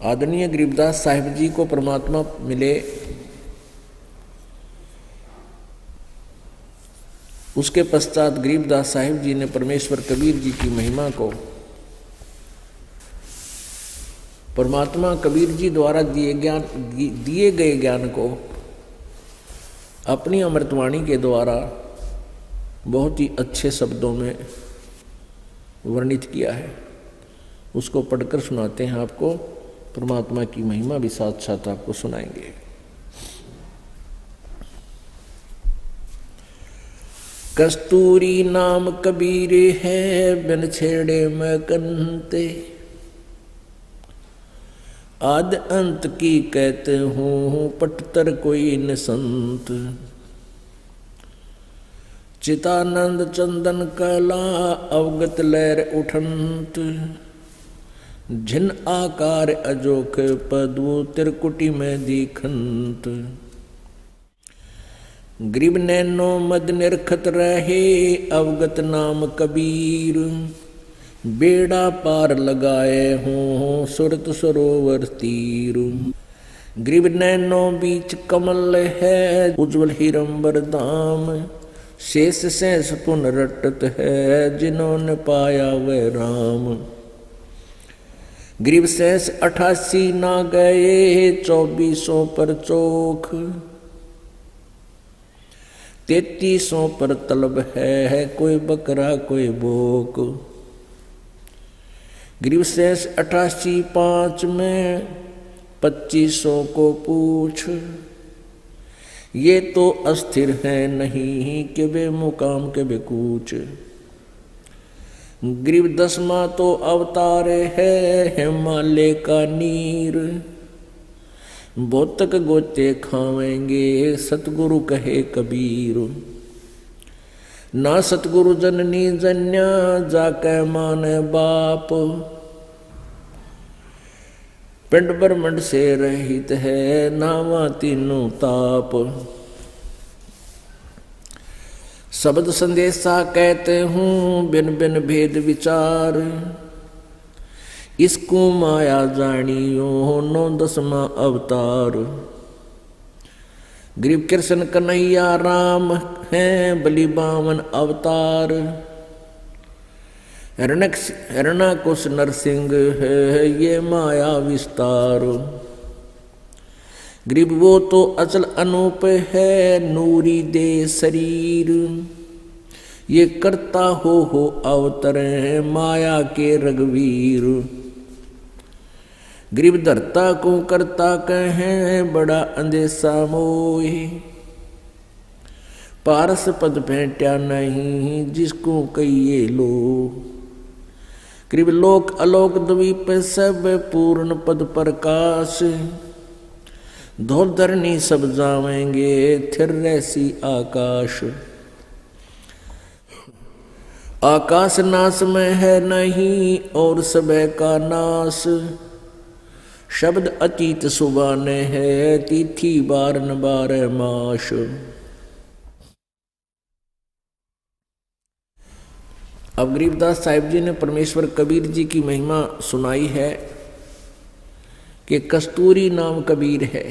आदरणीय गरीबदास साहिब जी को परमात्मा मिले, उसके पश्चात गरीबदास साहिब जी ने परमेश्वर कबीर जी की महिमा को, परमात्मा कबीर जी द्वारा दिए गए ज्ञान को अपनी अमृतवाणी के द्वारा बहुत ही अच्छे शब्दों में वर्णित किया है। उसको पढ़कर सुनाते हैं आपको। परमात्मा की महिमा भी साथ साथ आपको सुनाएंगे। कस्तूरी नाम कबीर है, बिन छेड़े मैं कंते, आद अंत की कहते हूँ पटतर कोई न संत। चितानंद चंदन कला अवगत लहर उठंत, जिन आकार अजोख पदवो त्रिकुटी में दीखंत। ग्रीब नैनो मद निरखत रहे अवगत नाम कबीर, बेड़ा पार लगाए हों सुरत सरोवर तीर। ग्रीब नैनो बीच कमल है उज्ज्वल हिरंबर धाम, शेष शेष पुनरटत है जिन्होंने पाया वह राम। ग्रीब शेष 88 ना गए 2400 पर चोख, 3300 पर तलब है कोई बकरा कोई बोक। ग्रीब शेष 88 5 में 2500 को पूछ, ये तो अस्थिर है नहीं कि बे मुकाम के बेकूच। ग्रीब 10वां तो अवतार है हिमालय का नीर, बोतक गोते खावेंगे सतगुरु कहे कबीर। ना सतगुरु जननी जन्या जाके माने बाप, पिंड ब्रह्मंड से रहित है नावा तीनों ताप। शब्द संदेशा कहते हूँ बिन बिन भेद विचार, इसको माया जानियो 9 अवतार। ग्रीब कृष्ण कन्हैया राम हैं बलि 52 अवतार, हिरण्यकुश नरसिंह है ये माया विस्तार। ग्रीब वो तो अचल अनूप है नूरी दे शरीर, ये करता हो अवतरे माया के रघुवीर। ग्रीब धरता को करता कहें बड़ा अंदेशा मोहे, पारस पद भेंट्या नहीं जिसको कहिए लो। ग्रीब लोक अलोक द्वीप सब पूर्ण पद प्रकाश, धोल धरनी सब जावेंगे थिर रहसी आकाश। आकाश नाश में है नहीं और सब का नाश, शब्द अतीत सुबाने है तिथि बारन 12 मास। अब गरीबदास साहिब जी ने परमेश्वर कबीर जी की महिमा सुनाई है कि कस्तूरी नाम कबीर है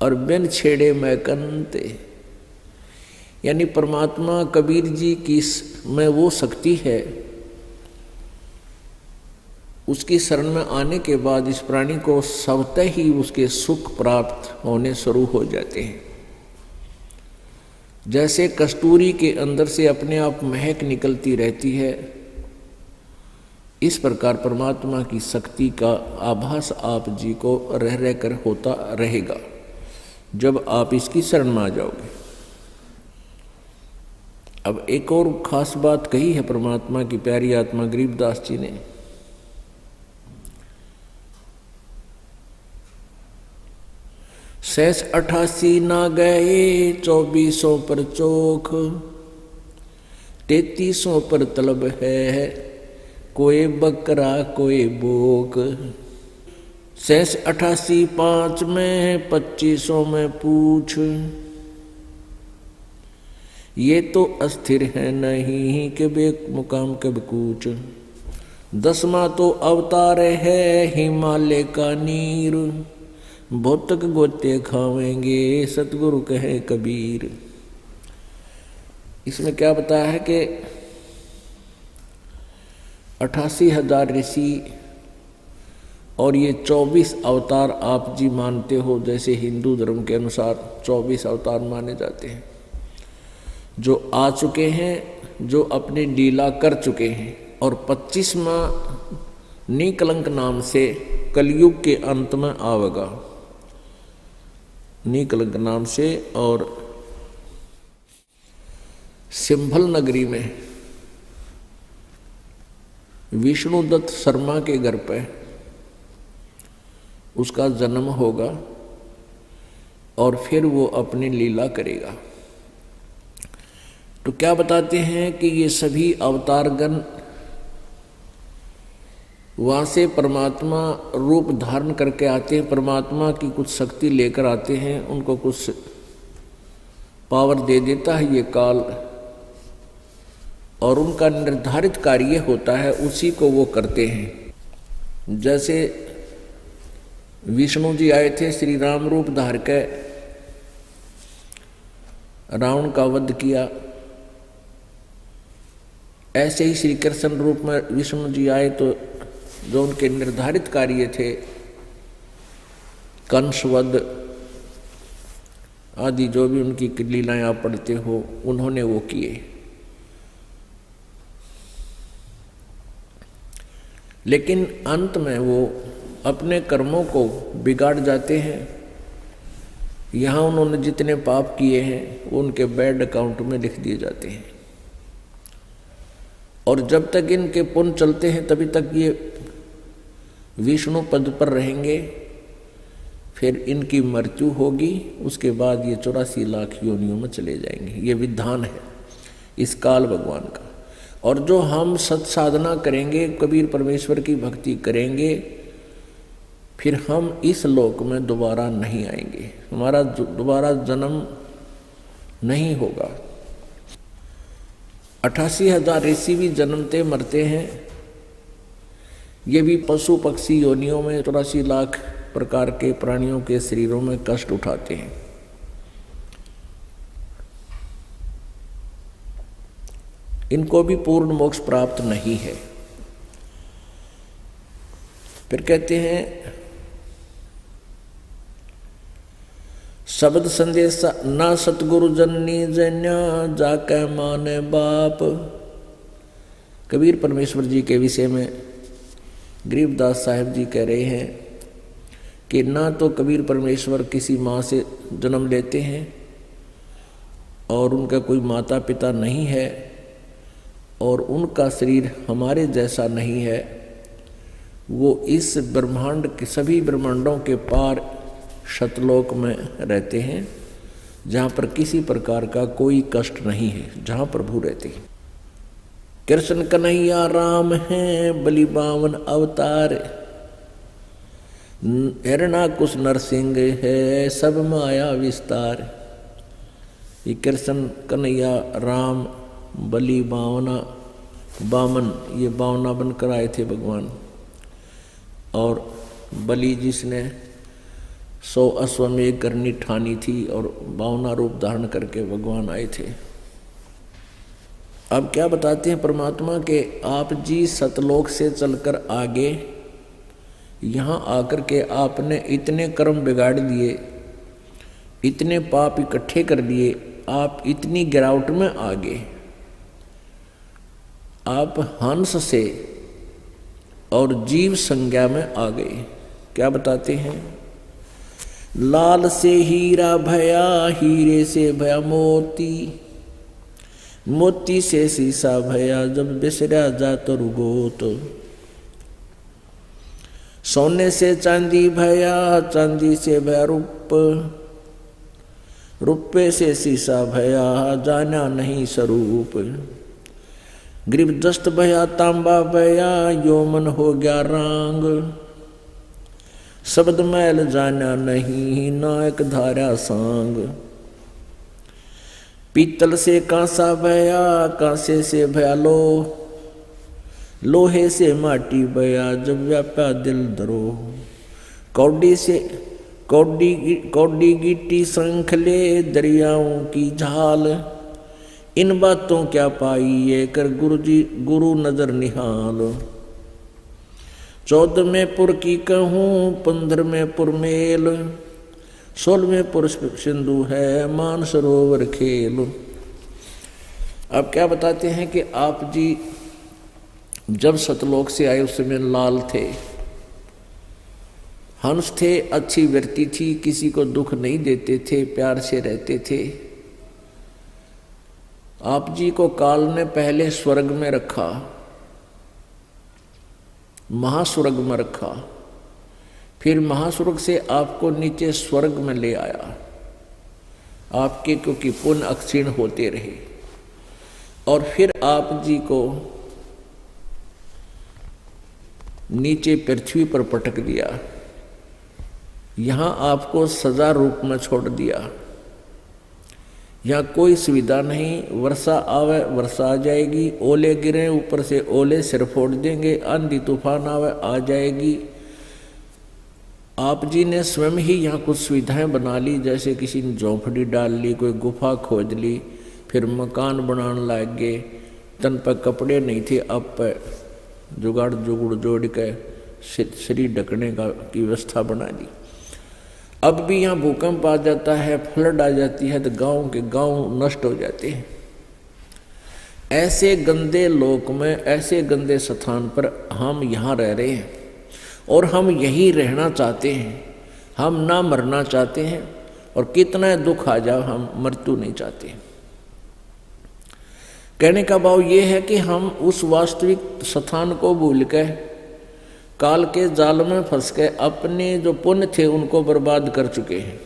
और बिन छेड़े मैं कंते, यानी परमात्मा कबीर जी की में वो शक्ति है, उसकी शरण में आने के बाद इस प्राणी को स्वतः ही उसके सुख प्राप्त होने शुरू हो जाते हैं। जैसे कस्तूरी के अंदर से अपने आप महक निकलती रहती है, इस प्रकार परमात्मा की शक्ति का आभास आप जी को रह रह कर होता रहेगा जब आप इसकी शरण में आ जाओगे। अब एक और खास बात कही है परमात्मा की प्यारी आत्मा गरीबदास जी ने, शेष 88 ना गए 2400 पर चोख, 3300 पर तलब है कोई बकरा कोई बोक। शेष 88 5 में 2500 में पूछ, ये तो अस्थिर है नहीं कि बे मुकाम कब कूच। 10वां तो अवतार है हिमालय का नीर, भौतक गोते खावेंगे सतगुरु कहे कबीर। इसमें क्या बताया है कि 88,000 ऋषि और ये 24 अवतार आप जी मानते हो, जैसे हिंदू धर्म के अनुसार 24 अवतार माने जाते हैं, जो आ चुके हैं, जो अपनी लीला कर चुके हैं। और 25वां निकलंक नाम से कलयुग के अंत में आवेगा, निकलंक नाम से। और सिंभल नगरी में विष्णुदत्त शर्मा के घर पे उसका जन्म होगा और फिर वो अपनी लीला करेगा। तो क्या बताते हैं कि ये सभी अवतारगण वहाँ से परमात्मा रूप धारण करके आते हैं, परमात्मा की कुछ शक्ति लेकर आते हैं, उनको कुछ पावर दे देता है ये काल, और उनका निर्धारित कार्य होता है, उसी को वो करते हैं। जैसे विष्णु जी आए थे, श्री राम रूप धार के रावण का वध किया, ऐसे ही श्री कृष्ण रूप में विष्णु जी आए तो जो उनके निर्धारित कार्य थे, कंसवध आदि जो भी उनकी लीलाएं आप पढ़ते हो, उन्होंने वो किए। लेकिन अंत में वो अपने कर्मों को बिगाड़ जाते हैं। यहाँ उन्होंने जितने पाप किए हैं वो उनके बैड अकाउंट में लिख दिए जाते हैं, और जब तक इनके पुण्य चलते हैं तभी तक ये विष्णु पद पर रहेंगे। फिर इनकी मृत्यु होगी, उसके बाद ये 84 लाख योनियों में चले जाएंगे। ये विधान है इस काल भगवान का। और जो हम सत्साधना करेंगे, कबीर परमेश्वर की भक्ति करेंगे, फिर हम इस लोक में दोबारा नहीं आएंगे, हमारा दोबारा जन्म नहीं होगा। 88,000 ऋषि भी जन्मते मरते हैं, ये भी पशु पक्षी योनियों में 84 लाख प्रकार के प्राणियों के शरीरों में कष्ट उठाते हैं। इनको भी पूर्ण मोक्ष प्राप्त नहीं है। फिर कहते हैं शब्द संदेश ना सतगुरु जननी जन्या जाके माने बाप। कबीर परमेश्वर जी के विषय में गरीबदास साहिब जी कह रहे हैं कि ना तो कबीर परमेश्वर किसी माँ से जन्म लेते हैं और उनका कोई माता पिता नहीं है, और उनका शरीर हमारे जैसा नहीं है। वो इस ब्रह्मांड के सभी ब्रह्मांडों के पार शतलोक में रहते हैं, जहाँ पर किसी प्रकार का कोई कष्ट नहीं है, जहाँ प्रभु रहते हैं। कृष्ण कन्हैया राम हैं बलि बावन अवतार, हिरणाकुश नरसिंह है सब माया विस्तार। ये कृष्ण कन्हैया राम बलि बामन, ये बावना बनकर आए थे भगवान। और बलि जिसने 100 अश्वमेघ करनी ठानी थी और बावना रूप धारण करके भगवान आए थे। अब क्या बताते हैं परमात्मा के, आप जी सतलोक से चलकर आगे यहाँ आकर के आपने इतने कर्म बिगाड़ दिए, इतने पाप इकट्ठे कर दिए, आप इतनी गिरावट में आ गए। आप हंस से और जीव संज्ञा में आ गए। क्या बताते हैं, लाल से हीरा भया, हीरे से भया मोती, मोती से शीशा भया जब बिसरा जात रुगोत। सोने से चांदी भया, चांदी से भया रूप, रुपये से शीशा भया जाना नहीं स्वरूप। गृहदस्त भया तांबा भया, योमन हो गया रांग, शब्द मैल जाना नहीं नायक धारा सांग। पीतल से कांसा भया, कांसे से भया लो, लोहे से माटी बया जब व्याप्या दिल धरो। कौडी से कौडी गिट्टी श्रृंखले दरियाओं की झाल। इन बातों क्या पाई ये कर गुरु नजर निहाल। 14वें पुर की कहूँ 15वें पुर मेल। 16वें पुर सिंधु है मान सरोवर खेल। अब क्या बताते हैं कि आप जी जब सतलोक से आए उस समय लाल थे, हंस थे, अच्छी व्यक्ति थी, किसी को दुख नहीं देते थे, प्यार से रहते थे। आप जी को काल ने पहले स्वर्ग में रखा, महास्वर्ग में रखा, फिर महास्वर्ग से आपको नीचे स्वर्ग में ले आया आपके, क्योंकि पुण्य अक्षीण होते रहे। और फिर आप जी को नीचे पृथ्वी पर पटक दिया, यहाँ आपको सजा रूप में छोड़ दिया। यहाँ कोई सुविधा नहीं, वर्षा आवे वर्षा आ जाएगी, ओले गिरे ऊपर से ओले सिर फोड़ देंगे, आंधी तूफान आवे आ जाएगी। आप जी ने स्वयं ही यहाँ कुछ सुविधाएं बना ली, जैसे किसी ने झोंपड़ी डाल ली, कोई गुफा खोद ली, फिर मकान बनाने लग गए। तन पर कपड़े नहीं थे, अब पर जुगाड़ जुगड़ जोड़ के शरीर ढकने की व्यवस्था बना दी। अब भी यहाँ भूकंप आ जाता है, फ्लड आ जाती है, तो गांव के गांव नष्ट हो जाते हैं। ऐसे गंदे लोक में, ऐसे गंदे स्थान पर हम यहाँ रह रहे हैं और हम यही रहना चाहते हैं। हम ना मरना चाहते हैं और कितना दुख आ जाए हम मृत्यु नहीं चाहते। कहने का भाव ये है कि हम उस वास्तविक स्थान को भूल के काल के जाल में फंस के अपने जो पुण्य थे उनको बर्बाद कर चुके हैं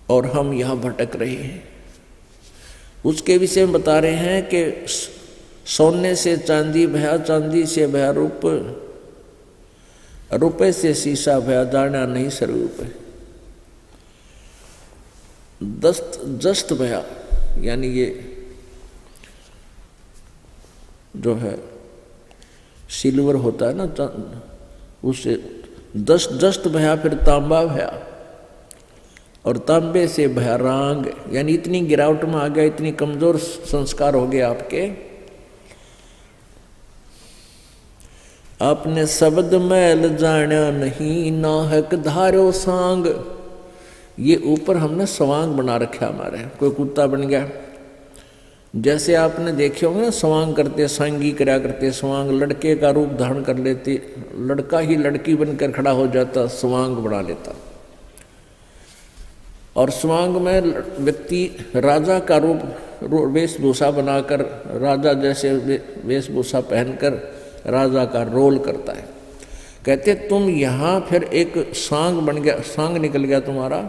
और हम यहाँ भटक रहे हैं। उसके विषय में बता रहे हैं कि सोने से चांदी भया, चांदी से भया रूप, रुपए से शीशा भया, जाना नहीं स्वरूप। जस्त भया यानी ये जो है सिल्वर होता है ना, उससे जस्त भया, फिर तांबा भया और तांबे से भया रांग, यानी इतनी गिरावट में आ गया, इतनी कमजोर संस्कार हो गए आपके। आपने शब्द मैल जाना नहीं, नाहक धारो सांग। ये ऊपर हमने सवांग बना रखा हमारे, कोई कुत्ता बन गया। जैसे आपने देखे होंगे ना, सवांग करते, सांगी करा करते, सवांग लड़के का रूप धारण कर लेते, लड़का ही लड़की बनकर खड़ा हो जाता, सवांग बना लेता। और सवांग में व्यक्ति राजा का रूप वेशभूषा बनाकर, राजा जैसे वेशभूषा पहनकर राजा का रोल करता है। कहते तुम यहाँ फिर एक सांग बन गया, सांग निकल गया तुम्हारा।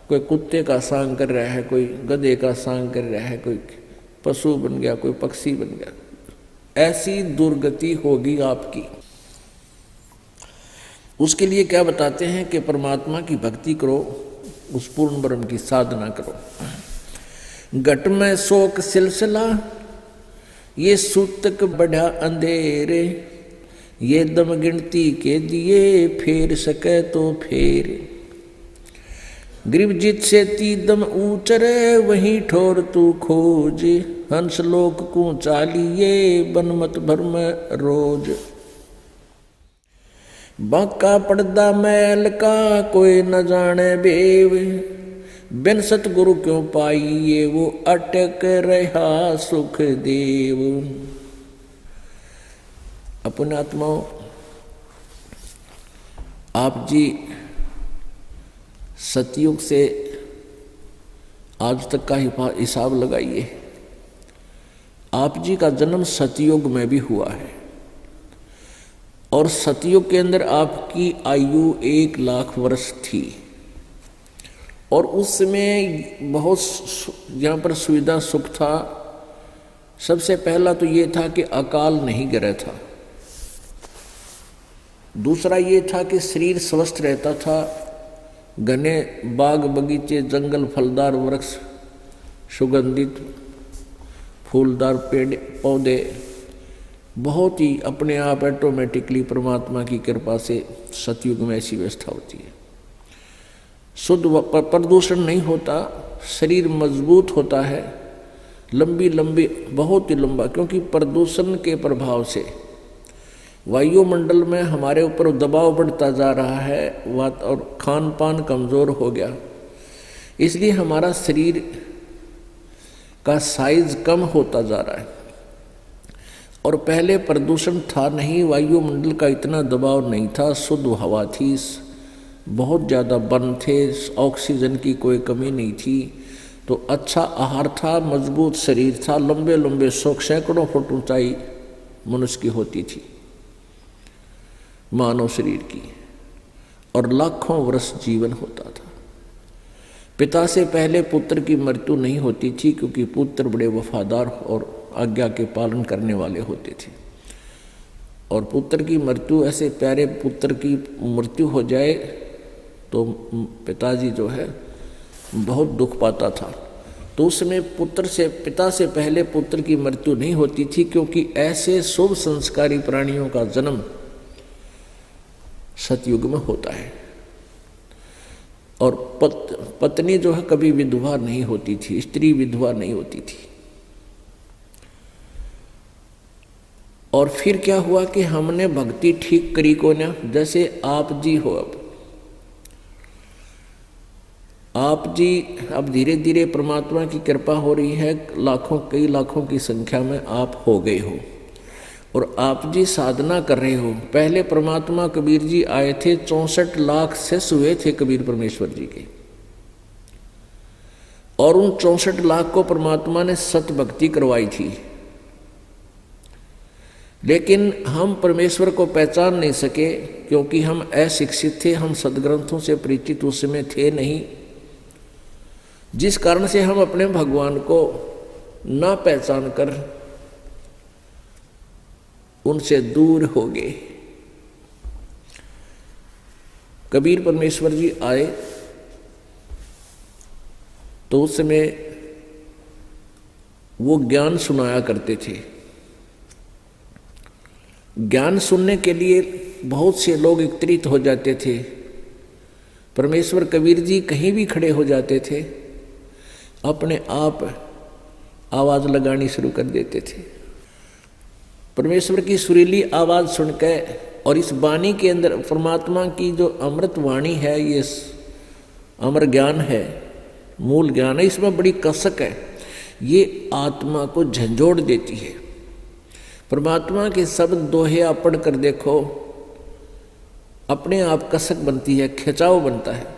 कोई कुत्ते का सांग कर रहा है, कोई गधे का सांग कर रहा है, कोई पशु बन गया, कोई पक्षी बन गया। ऐसी दुर्गति होगी आपकी। उसके लिए क्या बताते हैं कि परमात्मा की भक्ति करो, उस पूर्ण ब्रह्म की साधना करो। घट में शोक सिलसिला, ये सूतक बढ़ा अंधेरे, ये दम गिनती के दिए, फेर सके तो फेर। ग्रीवजित से तीदम ऊचरे, वहीं ठोर तू खोज, हंस लोक को चालिए, बनमत भरम रोज। बांका पड़दा मैल का, कोई न जाने बेव, बिन सतगुरु क्यों पाइए, वो अटक रहा सुख देव। अपने आत्माओं, आप जी सतयुग से आज तक का हिसाब लगाइए। आप जी का जन्म सतयुग में भी हुआ है और सतयुग के अंदर आपकी आयु 1 लाख वर्ष थी और उस समय बहुत यहाँ पर सुविधा सुख था। सबसे पहला तो ये था कि अकाल नहीं गिरा था, दूसरा ये था कि शरीर स्वस्थ रहता था, घने बाग बगीचे, जंगल, फलदार वृक्ष, सुगंधित फूलदार पेड़ पौधे बहुत ही अपने आप ऑटोमेटिकली परमात्मा की कृपा से सतयुग में ऐसी व्यवस्था होती है। शुद्ध प्रदूषण नहीं होता, शरीर मजबूत होता है, लंबी लंबी बहुत ही लंबा, क्योंकि प्रदूषण के प्रभाव से वायुमंडल में हमारे ऊपर दबाव बढ़ता जा रहा है और खान पान कमज़ोर हो गया, इसलिए हमारा शरीर का साइज कम होता जा रहा है। और पहले प्रदूषण था नहीं, वायुमंडल का इतना दबाव नहीं था, शुद्ध हवा थी, बहुत ज़्यादा वन थे, ऑक्सीजन की कोई कमी नहीं थी, तो अच्छा आहार था, मजबूत शरीर था, लंबे लंबे सैकड़ों फुट ऊंचाई मनुष्य की होती थी मानव शरीर की, और लाखों वर्ष जीवन होता था। पिता से पहले पुत्र की मृत्यु नहीं होती थी, क्योंकि पुत्र बड़े वफादार और आज्ञा के पालन करने वाले होते थे। और पुत्र की मृत्यु, ऐसे प्यारे पुत्र की मृत्यु हो जाए तो पिताजी जो है बहुत दुख पाता था। तो उसमें पिता से पहले पुत्र की मृत्यु नहीं होती थी, क्योंकि ऐसे शुभ संस्कारी प्राणियों का जन्म सतयुग में होता है। और पत्नी जो है कभी विधवा नहीं होती थी, स्त्री विधवा नहीं होती थी। और फिर क्या हुआ कि हमने भक्ति ठीक करी को ना, जैसे आप जी हो, अब आप जी अब धीरे धीरे परमात्मा की कृपा हो रही है, कई लाखों की संख्या में आप हो गए हो और आप जी साधना कर रहे हो। पहले परमात्मा कबीर जी आए थे, 64 लाख शिष्य हुए थे कबीर परमेश्वर जी के, और उन 64 लाख को परमात्मा ने सत भक्ति करवाई थी। लेकिन हम परमेश्वर को पहचान नहीं सके, क्योंकि हम अशिक्षित थे, हम सदग्रंथों से परिचित उस समय थे नहीं, जिस कारण से हम अपने भगवान को ना पहचान कर उनसे दूर हो गए। कबीर परमेश्वर जी आए तो उस समय वो ज्ञान सुनाया करते थे। ज्ञान सुनने के लिए बहुत से लोग एकत्रित हो जाते थे। परमेश्वर कबीर जी कहीं भी खड़े हो जाते थे, अपने आप आवाज़ लगानी शुरू कर देते थे। परमेश्वर की सुरीली आवाज़ सुनकर, और इस वाणी के अंदर परमात्मा की जो अमृत वाणी है, ये अमर ज्ञान है, मूल ज्ञान है, इसमें बड़ी कसक है, ये आत्मा को झंझोड़ देती है। परमात्मा के शब्द दोहे आप पढ़ कर देखो, अपने आप कसक बनती है, खिंचाव बनता है।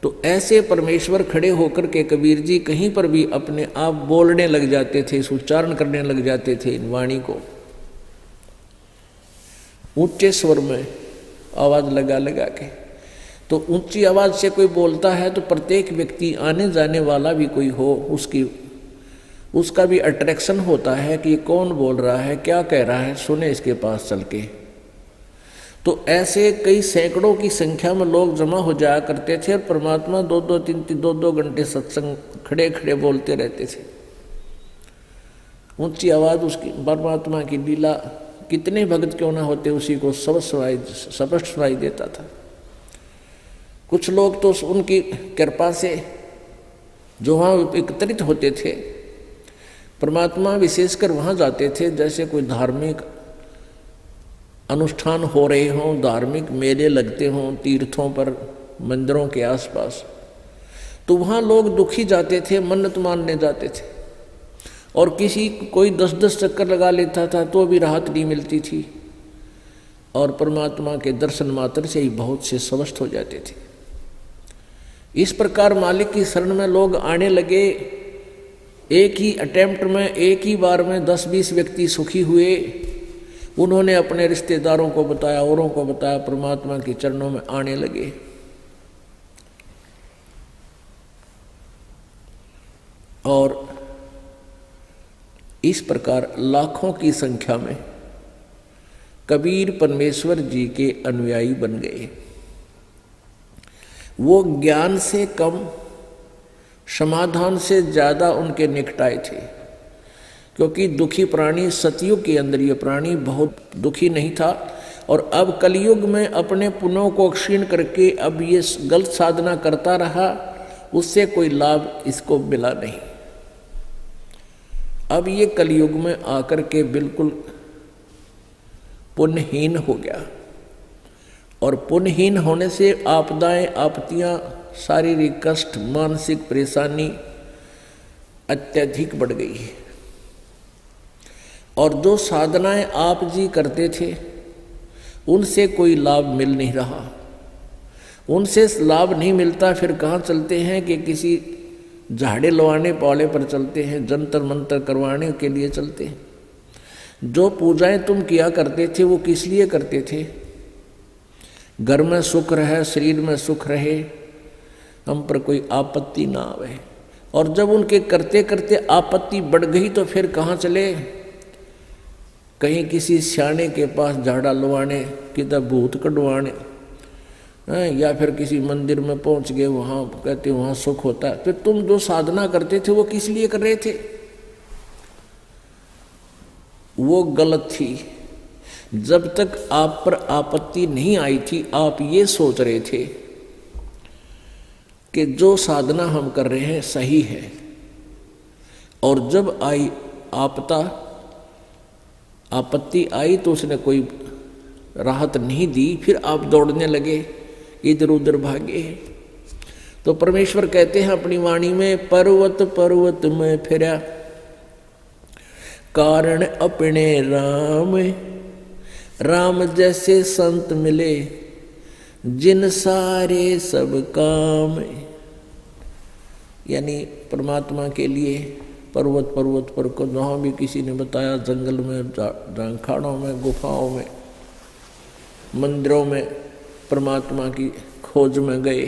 तो ऐसे परमेश्वर खड़े होकर के कबीर जी कहीं पर भी अपने आप बोलने लग जाते थे, उच्चारण करने लग जाते थे इन वाणी को, ऊंचे स्वर में आवाज़ लगा लगा के। तो ऊंची आवाज़ से कोई बोलता है तो प्रत्येक व्यक्ति, आने जाने वाला भी कोई हो, उसका भी अट्रैक्शन होता है कि कौन बोल रहा है, क्या कह रहा है, सुने इसके पास चल के। तो ऐसे कई सैकड़ों की संख्या में लोग जमा हो जाया करते थे, और परमात्मा 2-2 घंटे सत्संग खड़े खड़े बोलते रहते थे। ऊंची आवाज़ उसकी, परमात्मा की लीला, कितने भक्त क्यों ना होते, उसी को स्पष्ट सुनाई देता था। कुछ लोग तो उनकी कृपा से जो वहाँ एकत्रित होते थे, परमात्मा विशेषकर वहाँ जाते थे, जैसे कोई धार्मिक अनुष्ठान हो रहे हों, धार्मिक मेले लगते हों तीर्थों पर, मंदिरों के आसपास, तो वहाँ लोग दुखी जाते थे, मन्नत मानने जाते थे, और कोई 10-10 चक्कर लगा लेता था तो भी राहत नहीं मिलती थी, और परमात्मा के दर्शन मात्र से ही बहुत से स्वस्थ हो जाते थे। इस प्रकार मालिक की शरण में लोग आने लगे। एक ही अटेम्प्ट में, एक ही बार में 10-20 व्यक्ति सुखी हुए। उन्होंने अपने रिश्तेदारों को बताया, औरों को बताया, परमात्मा के चरणों में आने लगे। और इस प्रकार लाखों की संख्या में कबीर परमेश्वर जी के अनुयायी बन गए। वो ज्ञान से कम, समाधान से ज़्यादा उनके निकट आए थे। क्योंकि दुखी प्राणी सतयुग के अंदर ये प्राणी बहुत दुखी नहीं था, और अब कलयुग में अपने पुण्यों को क्षीण करके अब ये गलत साधना करता रहा, उससे कोई लाभ इसको मिला नहीं। अब ये कलयुग में आकर के बिल्कुल पुण्यहीन हो गया, और पुण्यहीन होने से आपदाएं आपत्तियां, शारीरिक कष्ट, मानसिक परेशानी अत्यधिक बढ़ गई है। और जो साधनाएं आप जी करते थे उनसे कोई लाभ मिल नहीं रहा, उनसे लाभ नहीं मिलता, फिर कहाँ चलते हैं कि किसी झाड़े लवाने पाले पर चलते हैं, जंतर मंतर करवाने के लिए चलते हैं। जो पूजाएं तुम किया करते थे वो किस लिए करते थे? घर में सुख रहे, शरीर में सुख रहे, हम पर कोई आपत्ति ना आवे। और जब उनके करते करते आपत्ति बढ़ गई तो फिर कहाँ चले? कहीं किसी सियाने के पास झाड़ा लवाने, किधर भूत कढ़वाने, या फिर किसी मंदिर में पहुंच गए, वहाँ कहते वहाँ सुख होता है। फिर तुम जो साधना करते थे वो किस लिए कर रहे थे? वो गलत थी। जब तक आप पर आपत्ति नहीं आई थी, आप ये सोच रहे थे कि जो साधना हम कर रहे हैं सही है, और जब आई आपत्ति आई तो उसने कोई राहत नहीं दी, फिर आप दौड़ने लगे, इधर उधर भागे। तो परमेश्वर कहते हैं अपनी वाणी में, पर्वत पर्वत में फिरा, कारण अपने राम, राम जैसे संत मिले, जिन सारे सब काम। यानी परमात्मा के लिए पर्वत पर्वत पर को जहाँ भी किसी ने बताया, जंगल में, झांखाड़ों में, गुफाओं में, मंदिरों में परमात्मा की खोज में गए,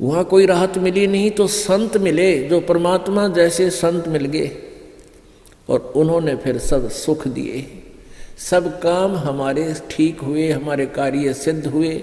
वहाँ कोई राहत मिली नहीं, तो संत मिले जो परमात्मा जैसे संत मिल गए, और उन्होंने फिर सब सुख दिए, सब काम हमारे ठीक हुए, हमारे कार्य सिद्ध हुए,